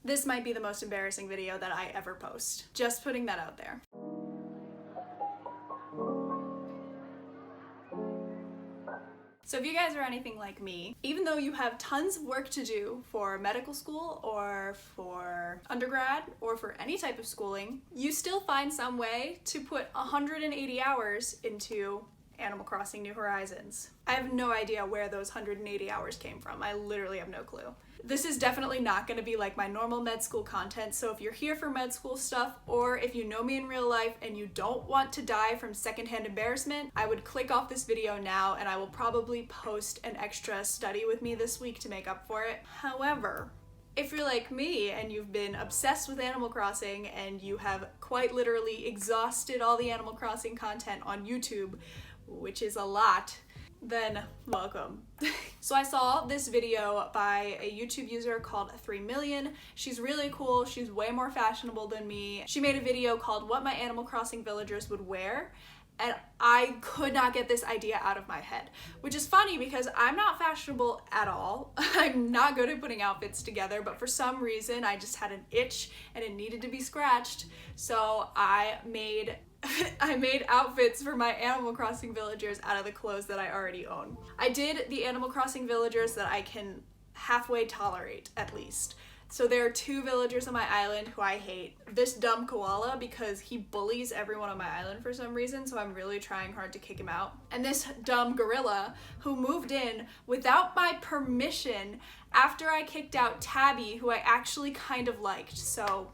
This might be the most embarrassing video that I ever post. Just putting that out there. So if you guys are anything like me, even though you have tons of work to do for medical school or for undergrad or for any type of schooling, you still find some way to put 180 hours into Animal Crossing New Horizons. I have no idea where those 180 hours came from. I literally have no clue. This is definitely not going to be like my normal med school content, so if you're here for med school stuff, or if you know me in real life and you don't want to die from secondhand embarrassment, I would click off this video now and I will probably post an extra study with me this week to make up for it. However, if you're like me and you've been obsessed with Animal Crossing and you have quite literally exhausted all the Animal Crossing content on YouTube, which is a lot, then welcome. So I saw this video by a YouTube user called 3 Million. She's really cool. She's way more fashionable than me. She made a video called What My Animal Crossing Villagers Would Wear, and I could not get this idea out of my head, which is funny because I'm not fashionable at all. I'm not good at putting outfits together, but for some reason I just had an itch and it needed to be scratched. So I made outfits for my Animal Crossing villagers out of the clothes that I already own. I did the Animal Crossing villagers that I can halfway tolerate, at least. So there are 2 villagers on my island who I hate. This dumb koala, because he bullies everyone on my island for some reason, so I'm really trying hard to kick him out. And this dumb gorilla who moved in without my permission after I kicked out Tabby, who I actually kind of liked. So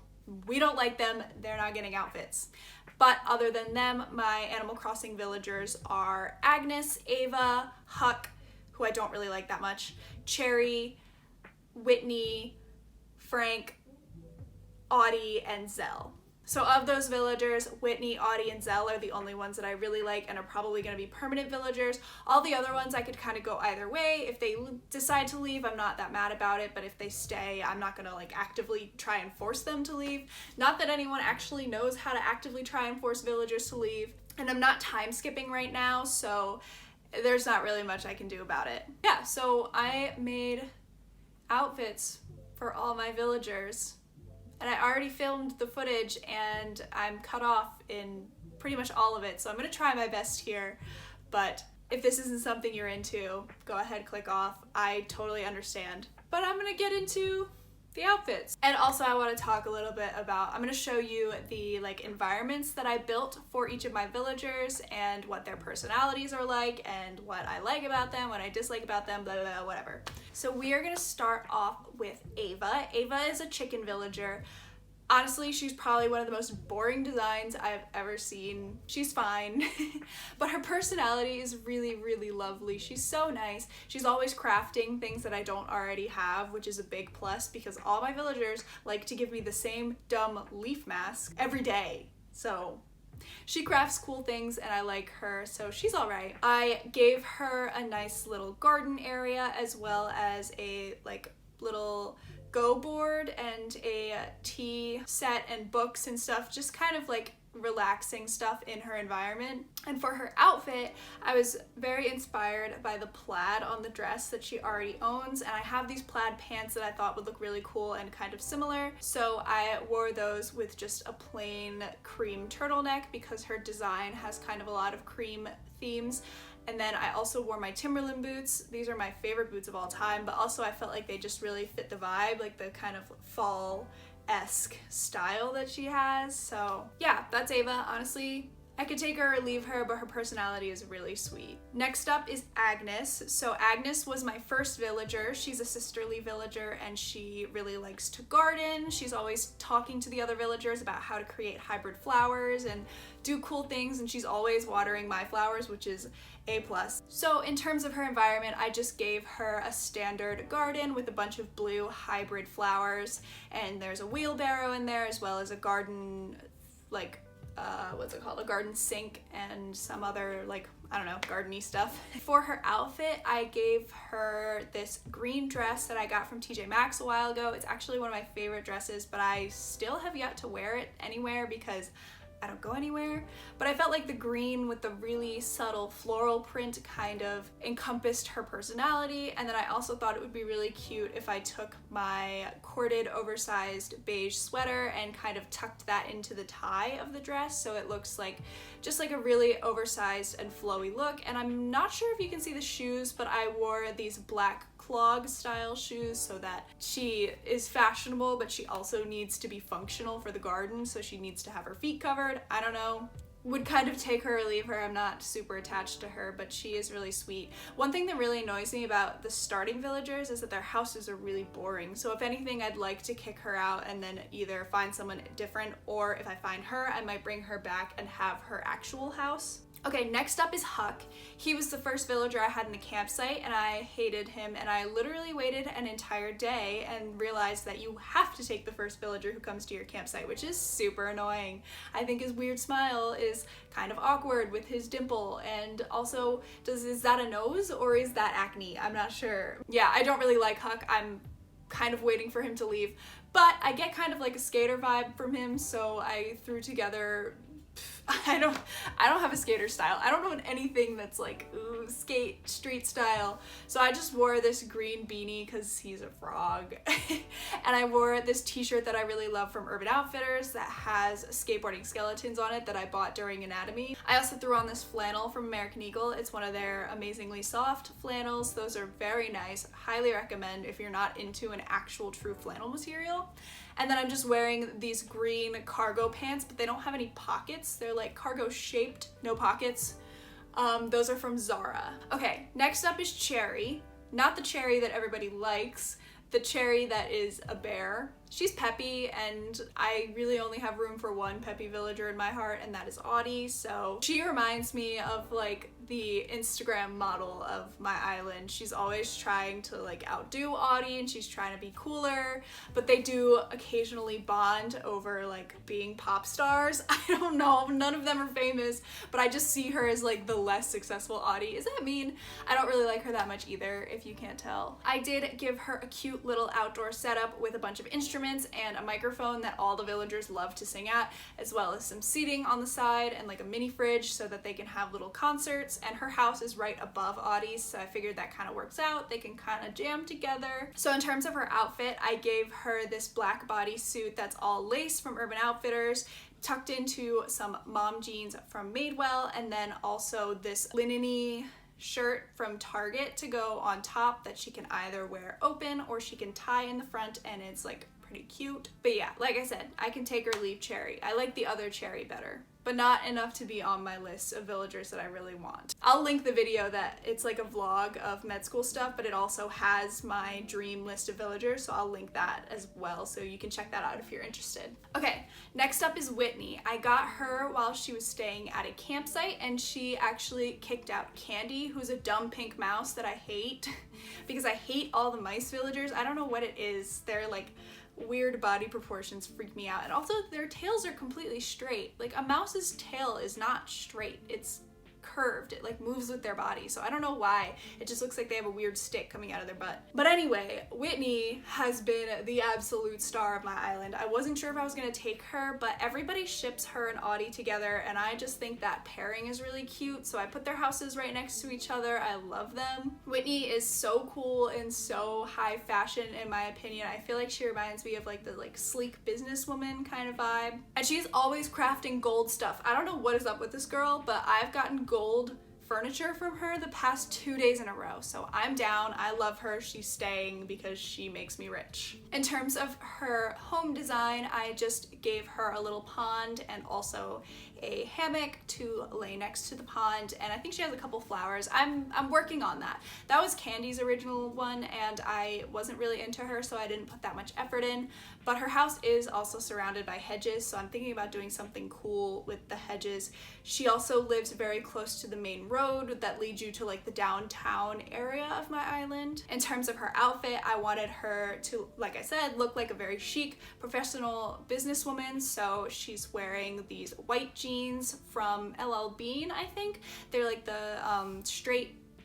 we don't like them, they're not getting outfits. But other than them, my Animal Crossing villagers are Agnes, Ava, Huck, who I don't really like that much, Cherry, Whitney, Frank, Audie, and Zell. So of those villagers, Whitney, Audie, and Zell are the only ones that I really like and are probably going to be permanent villagers. All the other ones I could kind of go either way. If they decide to leave, I'm not that mad about it, but if they stay, I'm not going to like actively try and force them to leave. Not that anyone actually knows how to actively try and force villagers to leave, and I'm not time skipping right now, so there's not really much I can do about it. Yeah, so I made outfits for all my villagers. And I already filmed the footage and I'm cut off in pretty much all of it, so I'm gonna try my best here, but if this isn't something you're into, go ahead, click off. I totally understand. But I'm gonna get into the outfits. And also I want to talk a little bit about, I'm going to show you the like environments that I built for each of my villagers and what their personalities are like and what I like about them, what I dislike about them, blah, blah, blah, whatever. So we are going to start off with Ava. Ava is a chicken villager. Honestly, she's probably one of the most boring designs I've ever seen. She's fine, but her personality is really, really lovely. She's so nice. She's always crafting things that I don't already have, which is a big plus because all my villagers like to give me the same dumb leaf mask every day. So she crafts cool things and I like her, so she's all right. I gave her a nice little garden area as well as a like little go board and a tea set and books and stuff, just kind of like relaxing stuff in her environment. And for her outfit, I was very inspired by the plaid on the dress that she already owns, and I have these plaid pants that I thought would look really cool and kind of similar, so I wore those with just a plain cream turtleneck because her design has kind of a lot of cream themes. And then I also wore my Timberland boots. These are my favorite boots of all time, but also I felt like they just really fit the vibe, like the kind of fall-esque style that she has. So yeah, that's Ava. Honestly, I could take her or leave her, but her personality is really sweet. Next up is Agnes. So Agnes was my first villager. She's a sisterly villager and she really likes to garden. She's always talking to the other villagers about how to create hybrid flowers and do cool things, and she's always watering my flowers, which is A+. So in terms of her environment, I just gave her a standard garden with a bunch of blue hybrid flowers, and there's a wheelbarrow in there as well as a garden, like a garden sink and some other, like, I don't know, garden-y stuff. For her outfit, I gave her this green dress that I got from TJ Maxx a while ago. It's actually one of my favorite dresses, but I still have yet to wear it anywhere because I don't go anywhere. But I felt like the green with the really subtle floral print kind of encompassed her personality. And then I also thought it would be really cute if I took my corded oversized beige sweater and kind of tucked that into the tie of the dress, so it looks like just like a really oversized and flowy look. And I'm not sure if you can see the shoes, but I wore these black clog style shoes so that she is fashionable, but she also needs to be functional for the garden, so she needs to have her feet covered. I don't know. Would kind of take her or leave her. I'm not super attached to her, but she is really sweet. One thing that really annoys me about the starting villagers is that their houses are really boring. So if anything, I'd like to kick her out and then either find someone different, or if I find her, I might bring her back and have her actual house. Okay, next up is Huck. He was the first villager I had in the campsite, and I hated him, and I literally waited an entire day and realized that you have to take the first villager who comes to your campsite, which is super annoying. I think his weird smile is kind of awkward with his dimple, and also, is that a nose or is that acne? I'm not sure. Yeah, I don't really like Huck. I'm kind of waiting for him to leave, but I get kind of like a skater vibe from him, so I threw together I don't have a skater style. I don't know anything that's like, ooh, skate, street style. So I just wore this green beanie because he's a frog. And I wore this t-shirt that I really love from Urban Outfitters that has skateboarding skeletons on it that I bought during anatomy. I also threw on this flannel from American Eagle. It's one of their amazingly soft flannels. Those are very nice. Highly recommend if you're not into an actual true flannel material. And then I'm just wearing these green cargo pants, but they don't have any pockets. They're like cargo shaped, no pockets. Those are from Zara. Okay, next up is Cherry. Not the cherry that everybody likes, the cherry that is a bear. She's peppy, and I really only have room for one peppy villager in my heart, and that is Audie. So she reminds me of like the Instagram model of my island. She's always trying to like outdo Audie, and she's trying to be cooler, but they do occasionally bond over like being pop stars. I don't know, none of them are famous, but I just see her as like the less successful Audie. Is that mean? I don't really like her that much either, if you can't tell. I did give her a cute little outdoor setup with a bunch of instruments and a microphone that all the villagers love to sing at, as well as some seating on the side and like a mini fridge so that they can have little concerts. And her house is right above Audie's, so I figured that kind of works out. They can kind of jam together. So in terms of her outfit, I gave her this black bodysuit that's all lace from Urban Outfitters, tucked into some mom jeans from Madewell, and then also this linen-y shirt from Target to go on top that she can either wear open or she can tie in the front, and it's like pretty cute. But yeah, like I said, I can take or leave Cherry. I like the other Cherry better, but not enough to be on my list of villagers that I really want. I'll link the video that it's like a vlog of med school stuff, but it also has my dream list of villagers, so I'll link that as well, so you can check that out if you're interested. Okay, next up is Whitney. I got her while she was staying at a campsite, and she actually kicked out Candy, who's a dumb pink mouse that I hate because I hate all the mice villagers. I don't know what it is. They're like weird body proportions freak me out, and also their tails are completely straight. Like a mouse's tail is not straight, it's curved. It like moves with their body, so I don't know why. It just looks like they have a weird stick coming out of their butt. But anyway, Whitney has been the absolute star of my island. I wasn't sure if I was gonna take her, but everybody ships her and Audie together, and I just think that pairing is really cute, so I put their houses right next to each other. I love them. Whitney is so cool and so high fashion in my opinion. I feel like she reminds me of like the like sleek businesswoman kind of vibe, and she's always crafting gold stuff. I don't know what is up with this girl, but I've gotten gold furniture from her the past 2 days in a row, so I'm down. I love her. She's staying because she makes me rich. In terms of her home design, I just gave her a little pond and also a hammock to lay next to the pond, and I think she has a couple flowers. I'm working on that. That was Candy's original one, and I wasn't really into her, so I didn't put that much effort in, but her house is also surrounded by hedges, so I'm thinking about doing something cool with the hedges. She also lives very close to the main road that leads you to like the downtown area of my island. In terms of her outfit, I wanted her to, like I said, look like a very chic professional businesswoman, so she's wearing these white jeans from LL Bean, I think. They're like the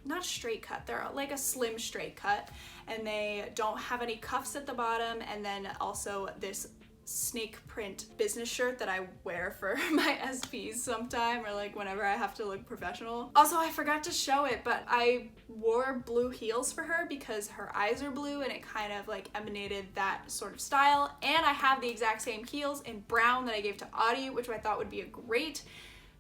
not straight cut, they're like a slim straight cut, and they don't have any cuffs at the bottom, and then also this snake print business shirt that I wear for my SPs sometime, or like whenever I have to look professional. Also, I forgot to show it, but I wore blue heels for her because her eyes are blue and it kind of like emanated that sort of style. And I have the exact same heels in brown that I gave to Audie, which I thought would be a great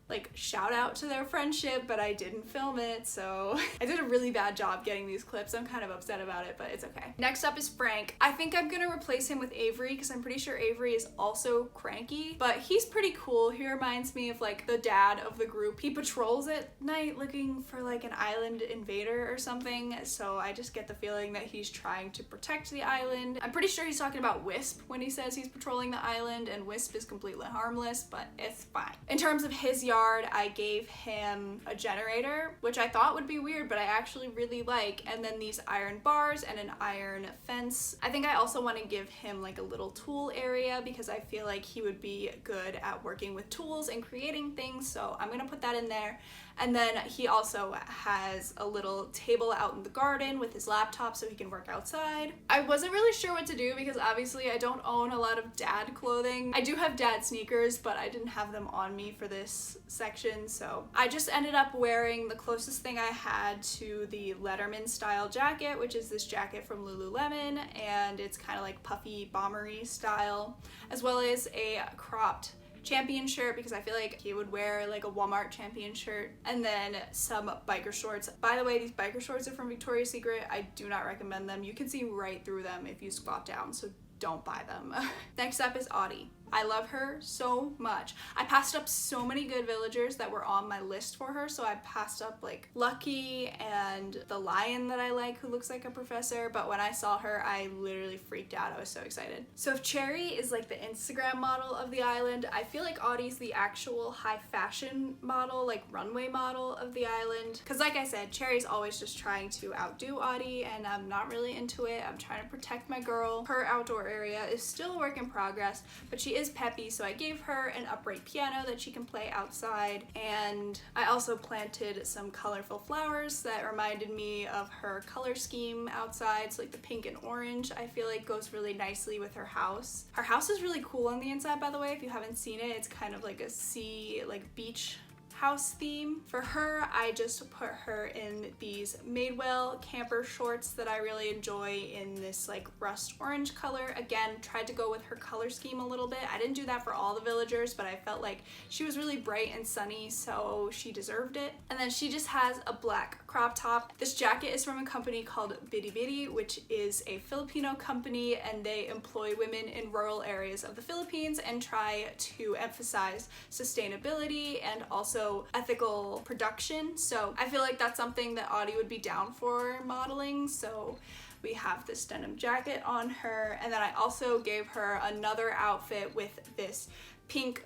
like shout out to their friendship, but I didn't film it, so I did a really bad job getting these clips. I'm kind of upset about it, but it's okay. Next up is Frank. I think I'm gonna replace him with Avery because I'm pretty sure Avery is also cranky, but he's pretty cool. He reminds me of like the dad of the group. He patrols at night looking for like an island invader or something, so I just get the feeling that he's trying to protect the island. I'm pretty sure he's talking about Wisp when he says he's patrolling the island, and Wisp is completely harmless, but it's fine. In terms of his yard, I gave him a generator, which I thought would be weird, but I actually really like, and then these iron bars and an iron fence. I think I also want to give him like a little tool area because I feel like he would be good at working with tools and creating things, so I'm gonna put that in there. And then he also has a little table out in the garden with his laptop so he can work outside. I wasn't really sure what to do because obviously I don't own a lot of dad clothing. I do have dad sneakers, but I didn't have them on me for this section, so I just ended up wearing the closest thing I had to the Letterman style jacket, which is this jacket from Lululemon, and it's kind of like puffy bombery style, as well as a cropped Champion shirt because I feel like he would wear like a Walmart Champion shirt, and then some biker shorts. By the way, these biker shorts are from Victoria's Secret. I do not recommend them. You can see right through them if you squat down, so don't buy them. Next up is Audie. I love her so much. I passed up so many good villagers that were on my list for her, so I passed up like Lucky and the lion that I like who looks like a professor, but when I saw her, I literally freaked out. I was so excited. So if Cherry is like the Instagram model of the island, I feel like Audie's the actual high fashion model, like runway model of the island. Because like I said, Cherry's always just trying to outdo Audie, and I'm not really into it. I'm trying to protect my girl. Her outdoor area is still a work in progress, but she is peppy, so I gave her an upright piano that she can play outside, and I also planted some colorful flowers that reminded me of her color scheme outside, so like the pink and orange I feel like goes really nicely with her house. Her house is really cool on the inside, by the way. If you haven't seen it, it's kind of like a sea, like beach house theme. For her, I just put her in these Madewell camper shorts that I really enjoy in this like rust orange color. Again, tried to go with her color scheme a little bit. I didn't do that for all the villagers, but I felt like she was really bright and sunny, so she deserved it. And then she just has a black crop top. This jacket is from a company called Bitty Bitty, which is a Filipino company, and they employ women in rural areas of the Philippines and try to emphasize sustainability and also ethical production. So I feel like that's something that Audie would be down for modeling. So we have this denim jacket on her, and then I also gave her another outfit with this pink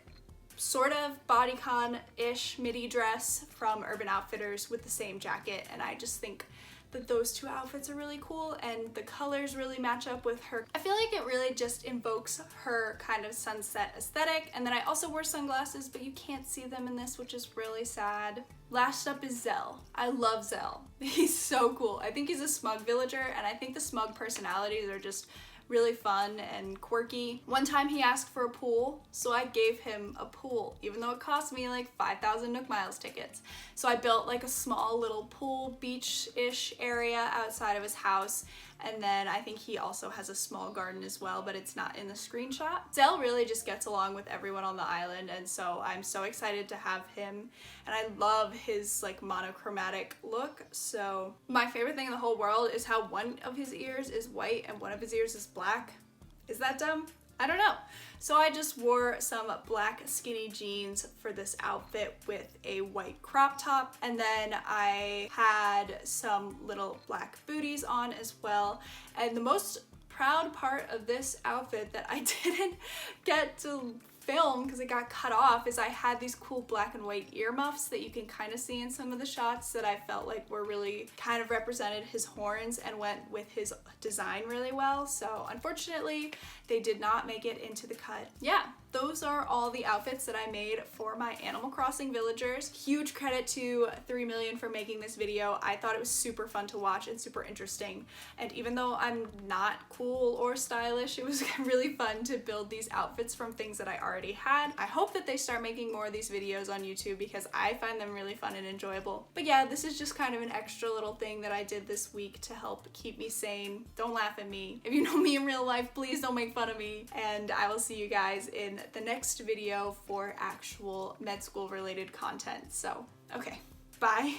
sort of bodycon-ish midi dress from Urban Outfitters with the same jacket, and I just think that those two outfits are really cool and the colors really match up with her. I feel like it really just invokes her kind of sunset aesthetic. And then I also wore sunglasses, but you can't see them in this, which is really sad. Last up is Zell. I love Zell. He's so cool. I think he's a smug villager, and I think the smug personalities are just really fun and quirky. One time he asked for a pool, so I gave him a pool, even though it cost me like 5,000 Nook Miles tickets. So I built like a small little pool, beach-ish area outside of his house, and then I think he also has a small garden as well, but it's not in the screenshot. Zell really just gets along with everyone on the island, and so I'm so excited to have him, and I love his like monochromatic look. So my favorite thing in the whole world is how one of his ears is white and one of his ears is black. Is that dumb? I don't know. So I just wore some black skinny jeans for this outfit with a white crop top, and then I had some little black booties on as well. And the most proud part of this outfit that I didn't get to film because it got cut off is I had these cool black and white earmuffs that you can kind of see in some of the shots that I felt like were really kind of represented his horns and went with his design really well. So unfortunately, they did not make it into the cut. Yeah, those are all the outfits that I made for my Animal Crossing villagers. Huge credit to 3 Million for making this video. I thought it was super fun to watch and super interesting. And even though I'm not cool or stylish, it was really fun to build these outfits from things that I already had. I hope that they start making more of these videos on YouTube because I find them really fun and enjoyable. But yeah, this is just kind of an extra little thing that I did this week to help keep me sane. Don't laugh at me. If you know me in real life, please don't make fun of me. And I will see you guys in the next video for actual med school related content. So, okay, bye.